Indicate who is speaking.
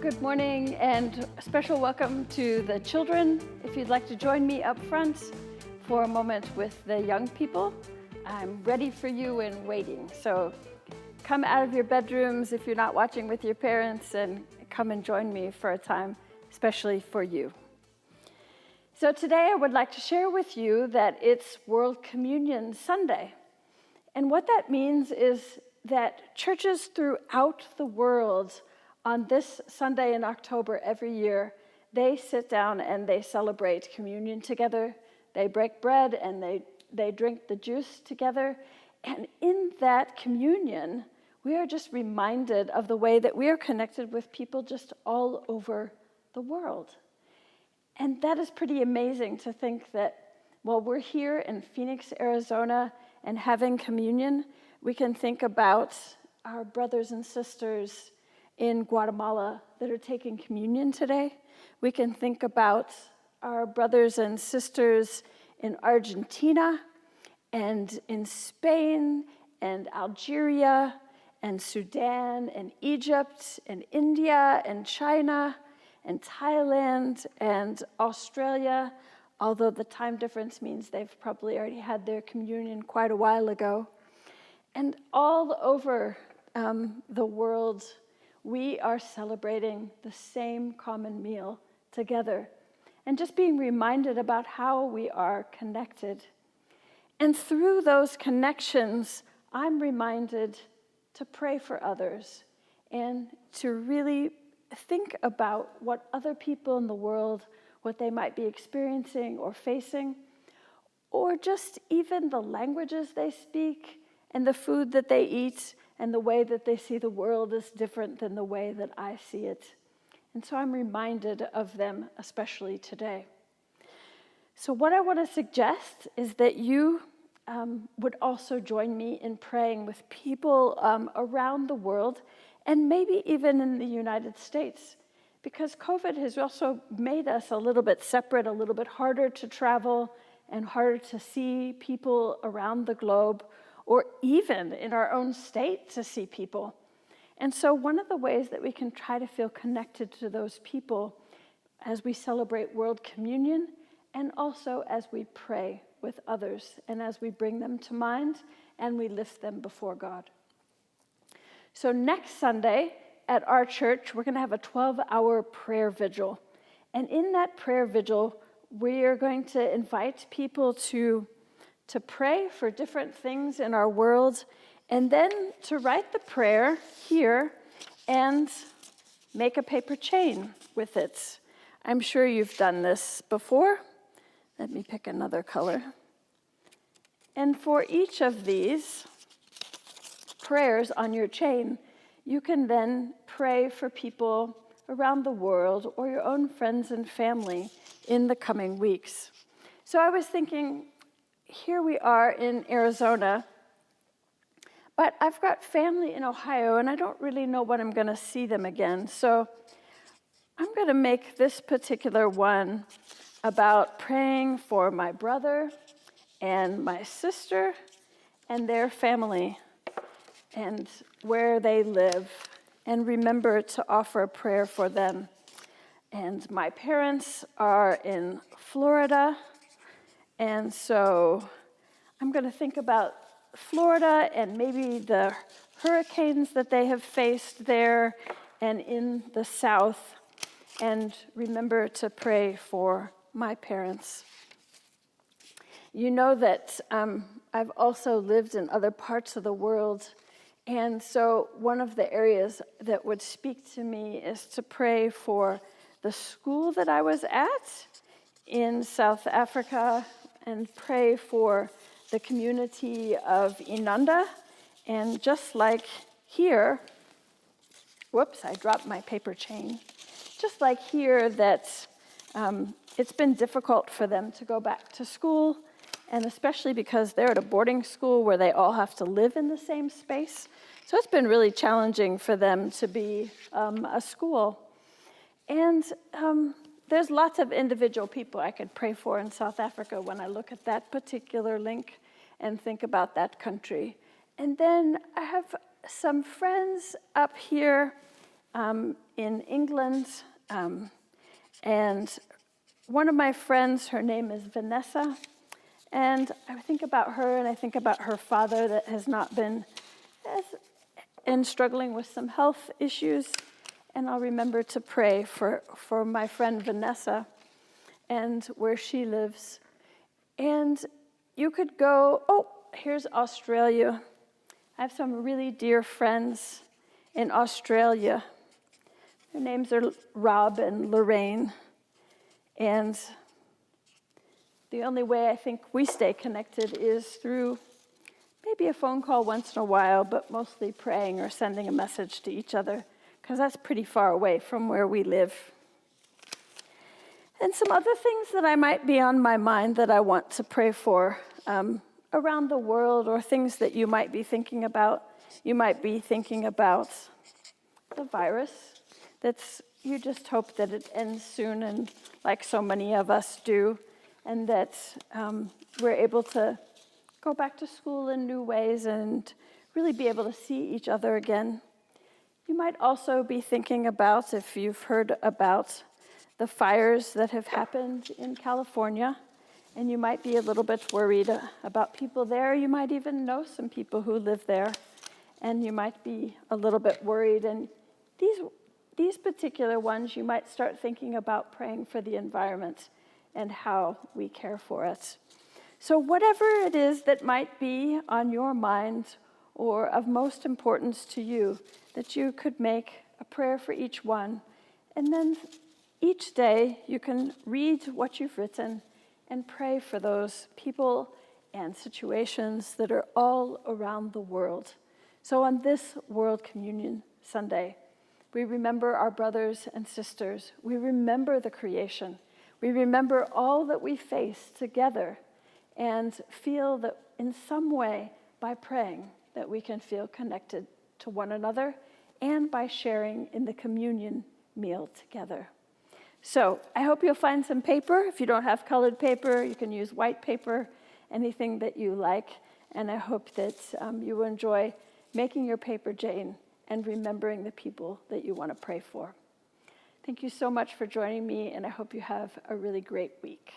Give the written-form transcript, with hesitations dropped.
Speaker 1: Good morning and a special welcome to the children. If you'd like to join me up front for a moment with the young people, I'm ready for you and waiting. So come out of your bedrooms if you're not watching with your parents and come and join me for a time, especially for you. So today I would like to share with you that it's World Communion Sunday. And what that means is that churches throughout the world on this Sunday in October every year, they sit down and they celebrate communion together. They break bread and they drink the juice together. And in that communion, we are just reminded of the way that we are connected with people just all over the world. And that is pretty amazing to think that while we're here in Phoenix, Arizona, and having communion, we can think about our brothers and sisters in Guatemala that are taking communion today. We can think about our brothers and sisters in Argentina and in Spain and Algeria and Sudan and Egypt and India and China and Thailand and Australia, although the time difference means they've probably already had their communion quite a while ago. And all over the world, we are celebrating the same common meal together and just being reminded about how we are connected. And through those connections, I'm reminded to pray for others and to really think about what other people in the world, what they might be experiencing or facing, or just even the languages they speak and the food that they eat and the way that they see the world is different than the way that I see it. And so I'm reminded of them, especially today. So what I want to suggest is that you would also join me in praying with people around the world and maybe even in the United States, because COVID has also made us a little bit separate, a little bit harder to travel and harder to see people around the globe, or even in our own state to see people. And so one of the ways that we can try to feel connected to those people as we celebrate World Communion and also as we pray with others and as we bring them to mind and we lift them before God. So next Sunday at our church, we're going to have a 12-hour prayer vigil. And in that prayer vigil, we are going to invite people to pray for different things in our world, and then to write the prayer here and make a paper chain with it. I'm sure you've done this before. Let me pick another color. And for each of these prayers on your chain, you can then pray for people around the world or your own friends and family in the coming weeks. So I was thinking, here we are in Arizona, but I've got family in Ohio, and I don't really know when I'm going to see them again. So I'm going to make this particular one about praying for my brother and my sister and their family and where they live, and remember to offer a prayer for them. And my parents are in Florida, and so I'm going to think about Florida and maybe the hurricanes that they have faced there and in the South, and remember to pray for my parents. You know that I've also lived in other parts of the world, and so one of the areas that would speak to me is to pray for the school that I was at in South Africa, and pray for the community of Inanda. And just like here, whoops, I dropped my paper chain. Just like here, that it's been difficult for them to go back to school, and especially because they're at a boarding school where they all have to live in the same space. So it's been really challenging for them to be a school. And there's lots of individual people I could pray for in South Africa when I look at that particular link and think about that country. And then I have some friends up here in England, and one of my friends, her name is Vanessa, and I think about her and I think about her father that has not been and struggling with some health issues, and I'll remember to pray for my friend Vanessa and where she lives. And you could go, oh, here's Australia. I have some really dear friends in Australia. Their names are Rob and Lorraine. And the only way I think we stay connected is through maybe a phone call once in a while, but mostly praying or sending a message to each other, because that's pretty far away from where we live. And some other things that I might be on my mind that I want to pray for around the world, or things that you might be thinking about. You might be thinking about the virus. You just hope that it ends soon, and like so many of us do, and that we're able to go back to school in new ways and really be able to see each other again. You might also be thinking about, if you've heard about the fires that have happened in California, and you might be a little bit worried about people there. You might even know some people who live there, and you might be a little bit worried. And these particular ones, you might start thinking about praying for the environment and how we care for it. So whatever it is that might be on your mind or of most importance to you, that you could make a prayer for each one. And then each day you can read what you've written and pray for those people and situations that are all around the world. So on this World Communion Sunday, we remember our brothers and sisters. We remember the creation. We remember all that we face together, and feel that in some way, by praying, that we can feel connected to one another, and by sharing in the communion meal together. So I hope you'll find some paper. If you don't have colored paper, you can use white paper, anything that you like. And I hope that you will enjoy making your paper Jane and remembering the people that you want to pray for. Thank you so much for joining me, and I hope you have a really great week.